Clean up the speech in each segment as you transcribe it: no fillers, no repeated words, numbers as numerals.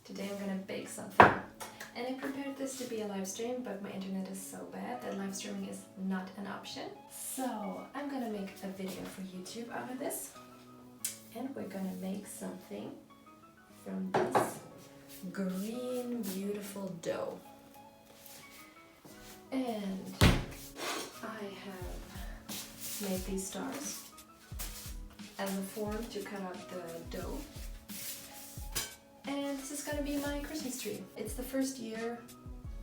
Today I'm gonna bake something. And I prepared this to be a live stream, but my internet is so bad that live streaming is not an option. So I'm gonna make a video for YouTube out of this. And we're gonna make something from this green, beautiful dough. And I have made these stars as a form to cut out the dough. And this is gonna be my Christmas tree. It's the first year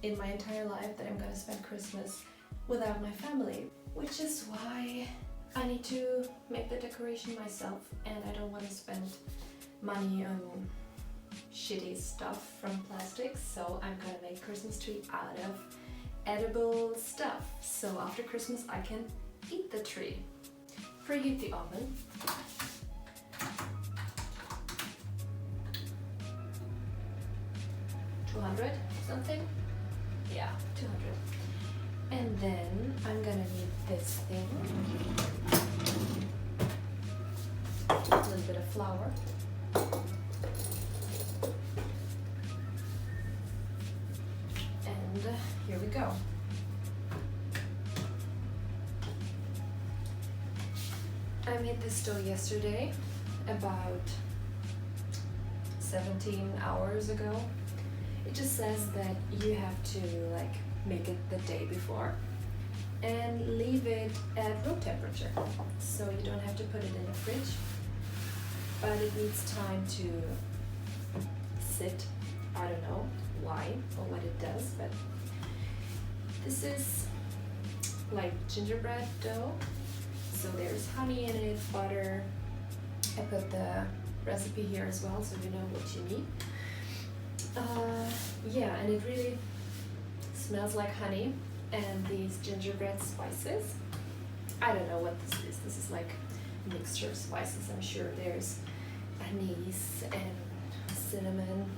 in my entire life that I'm gonna spend Christmas without my family, which is why I need to make the decoration myself, and I don't want to spend money on shitty stuff from plastic, so I'm gonna make Christmas tree out of edible stuff. So after Christmas I can eat the tree. Preheat the oven. 200 something? Yeah, 200. And then I'm gonna need this thing. A little bit of flour. And here we go. I made this dough yesterday, about 17 hours ago. It just says that you have to make it the day before and leave it at room temperature, so you don't have to put it in the fridge, but it needs time to sit. I don't know why or what it does, but this is like gingerbread dough, so there's honey in it, butter. I put the recipe here as well, so you know what you need. Yeah, and it really smells like honey and these gingerbread spices. I don't know what this is. This is like a mixture of spices. I'm sure there's anise and cinnamon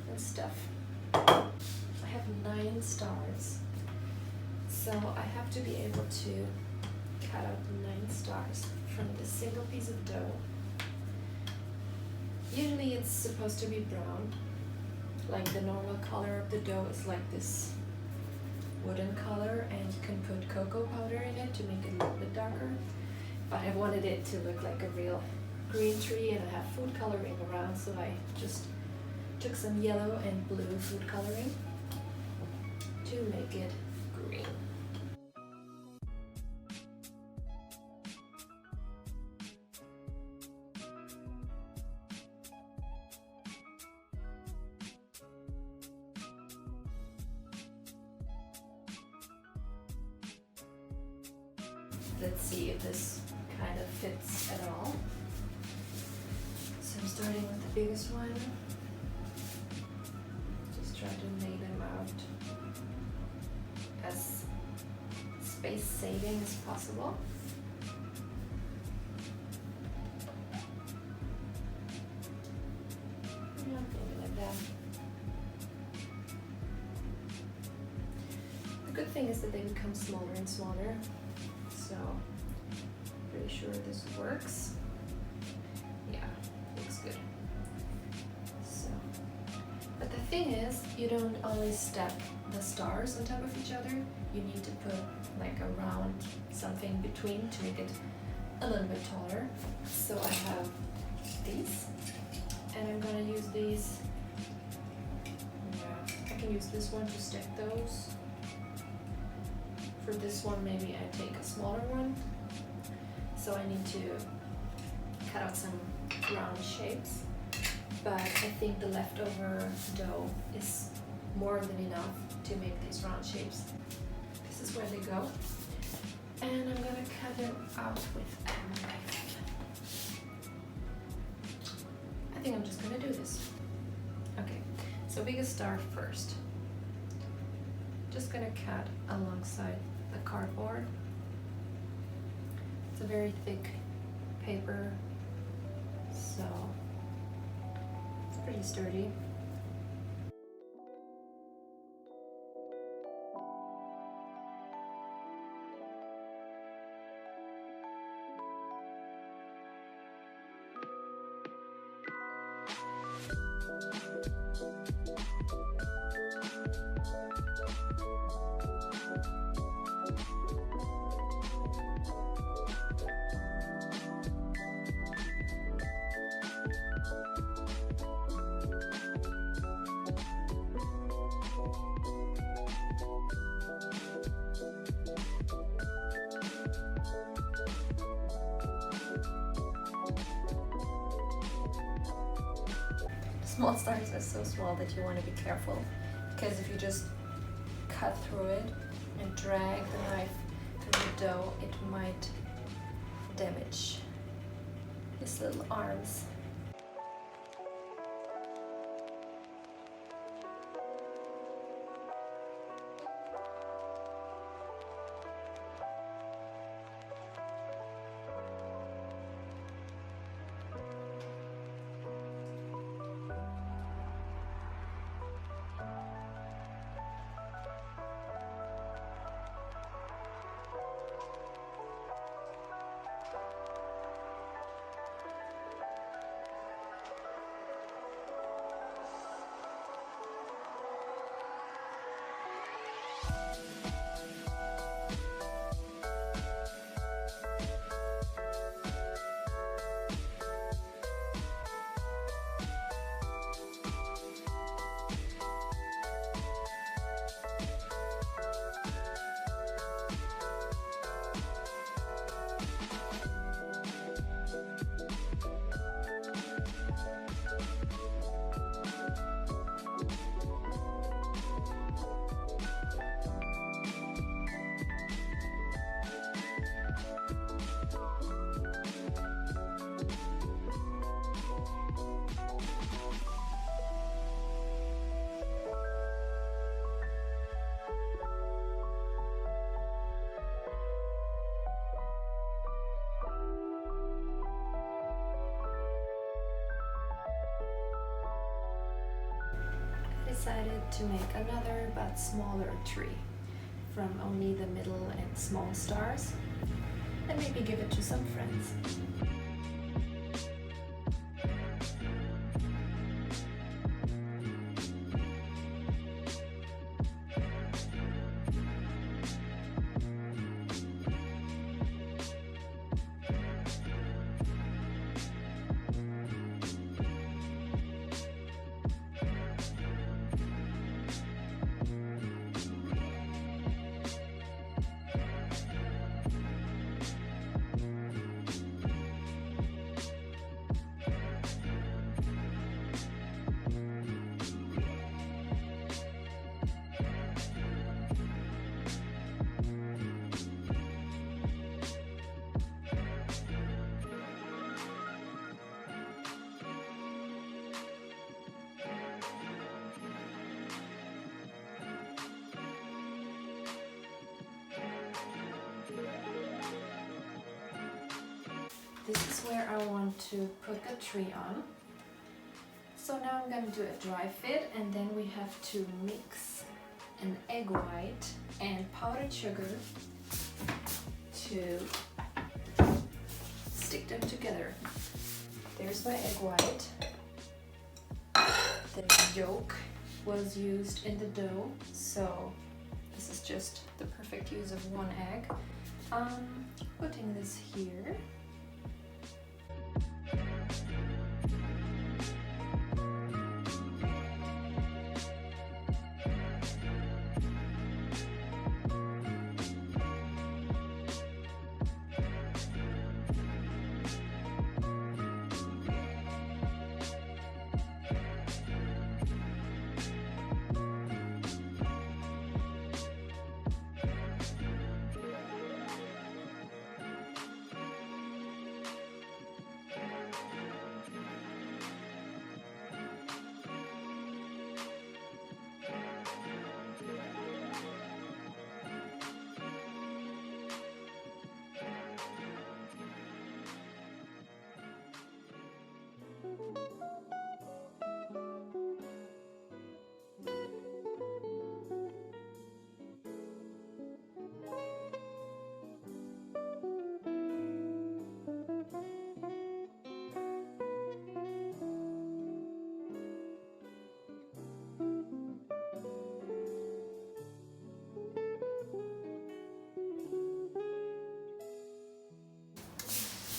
and stuff. I have 9 stars, so I have to be able to cut out 9 stars from this single piece of dough. Usually it's supposed to be brown, like the normal color of the dough is like this wooden color, and you can put cocoa powder in it to make it a little bit darker. But I wanted it to look like a real green tree, and I have food coloring around, so I just took some yellow and blue food coloring to make it green. Let's see if this kind of fits at all. So I'm starting with the biggest one. Just try to lay them out as space saving as possible. Maybe like that. The good thing is that they become smaller and smaller. So, pretty sure this works. Yeah, looks good. So, but the thing is, you don't always stack the stars on top of each other. You need to put like a round something between to make it a little bit taller. So I have these, and I'm gonna use these. Yeah, I can use this one to stack those. For this one, maybe I take a smaller one. So I need to cut out some round shapes, but I think the leftover dough is more than enough to make these round shapes. This is where they go. And I'm gonna cut them out with a knife. I think I'm just gonna do this. Okay, so biggest star first. Just gonna cut alongside the cardboard. It's a very thick paper, so it's pretty sturdy. Small stars are so small that you want to be careful, because if you just cut through it and drag the knife through the dough, it might damage his little arms. Decided to make another but smaller tree from only the middle and small stars, and maybe give it to some friends. This is where I want to put the tree on. So now I'm going to do a dry fit, and then we have to mix an egg white and powdered sugar to stick them together. There's my egg white. The yolk was used in the dough, so this is just the perfect use of one egg. Putting this here.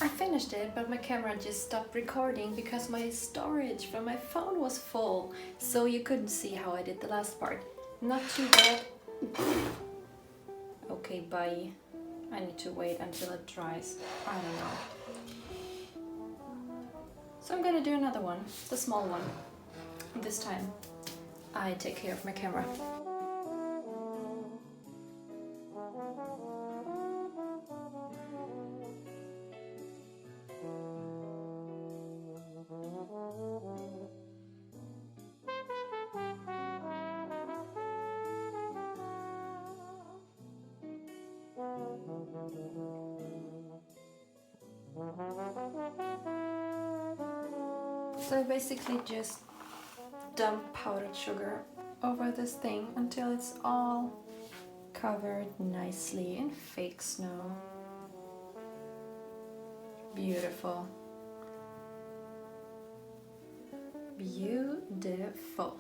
I finished it, but my camera just stopped recording because my storage from my phone was full, so you couldn't see how I did the last part. Not too bad. Okay, bye. I need to wait until it dries. I don't know. So I'm gonna do another one, the small one. This time I take care of my camera. So I basically just dump powdered sugar over this thing until it's all covered nicely in fake snow. Beautiful. Beautiful.